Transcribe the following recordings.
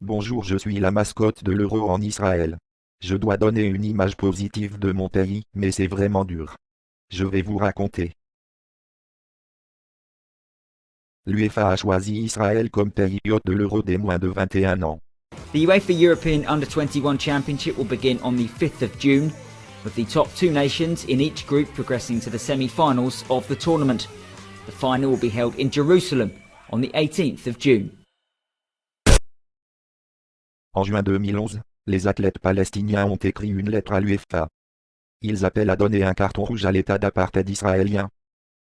Bonjour, je suis la mascotte de l'Euro en Israël. Je dois donner une image positive de mon pays, mais c'est vraiment dur. Je vais vous raconter. L'UEFA a choisi Israël comme pays hôte de l'Euro des moins de 21 ans. The UEFA European Under-21 Championship will begin on the 5th of June, with the top two nations in each group progressing to the semi-finals of the tournament. The final will be held in Jerusalem on the 18th of June. En juin 2011, les athlètes palestiniens ont écrit une lettre à l'UEFA. Ils appellent à donner un carton rouge à l'État d'apartheid israélien,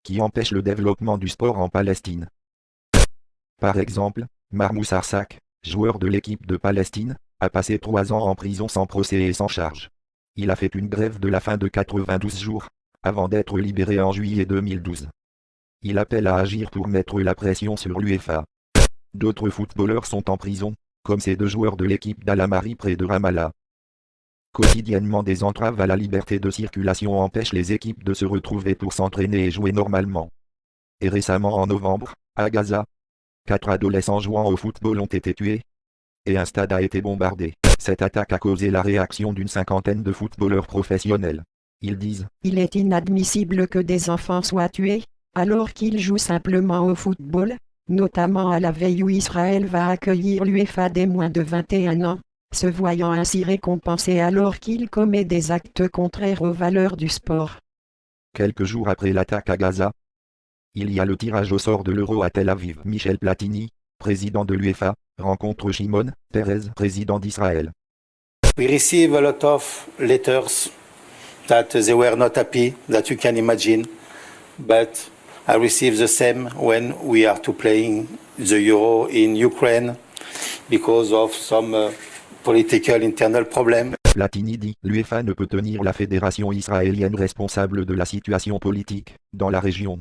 qui empêche le développement du sport en Palestine. Par exemple, Mahmoud Sarsak, joueur de l'équipe de Palestine, a passé 3 ans en prison sans procès et sans charge. Il a fait une grève de la faim de 92 jours, avant d'être libéré en juillet 2012. Il appelle à agir pour mettre la pression sur l'UEFA. D'autres footballeurs sont en prison, comme ces 2 joueurs de l'équipe d'Al-Amari près de Ramallah. Quotidiennement, des entraves à la liberté de circulation empêchent les équipes de se retrouver pour s'entraîner et jouer normalement. Et récemment, en novembre, à Gaza, 4 adolescents jouant au football ont été tués, et un stade a été bombardé. Cette attaque a causé la réaction d'une 50aine de footballeurs professionnels. Ils disent « Il est inadmissible que des enfants soient tués, alors qu'ils jouent simplement au football, notamment à la veille où Israël va accueillir l'UEFA des moins de 21 ans, se voyant ainsi récompensé alors qu'il commet des actes contraires aux valeurs du sport. » Quelques jours après l'attaque à Gaza, il y a le tirage au sort de l'Euro à Tel Aviv. Michel Platini, président de l'UEFA, rencontre Shimon Peres, président d'Israël. We receive a lot of letters that they were not happy, that you can imagine, but I receive the same when we are to playing the Euro in Ukraine because of some political internal problem. Platini dit, l'UEFA ne peut tenir la fédération israélienne responsable de la situation politique dans la région.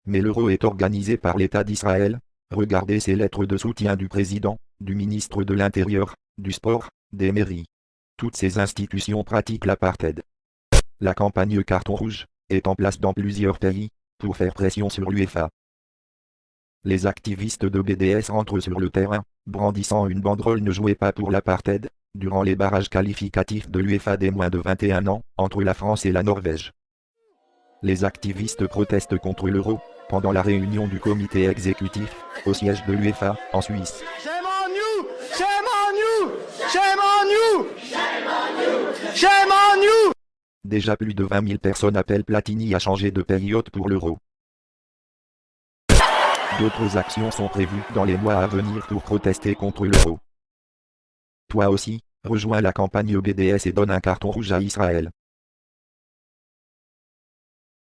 Mais l'Euro est organisé par l'État d'Israël. Regardez ces lettres de soutien du président, du ministre de l'Intérieur, du sport, des mairies. Toutes ces institutions pratiquent l'apartheid. La campagne carton rouge est en place dans plusieurs pays pour faire pression sur l'UEFA. Les activistes de BDS rentrent sur le terrain, brandissant une banderole « Ne jouez pas pour l'apartheid » durant les barrages qualificatifs de l'UEFA des moins de 21 ans entre la France et la Norvège. Les activistes protestent contre l'Euro pendant la réunion du comité exécutif au siège de l'UEFA en Suisse. Shame on you! Shame on you! Shame on you! Shame on you! Shame on you! Déjà plus de 20 000 personnes appellent Platini à changer de pays hôte pour l'Euro. D'autres actions sont prévues dans les mois à venir pour protester contre l'Euro. Toi aussi, rejoins la campagne BDS et donne un carton rouge à Israël.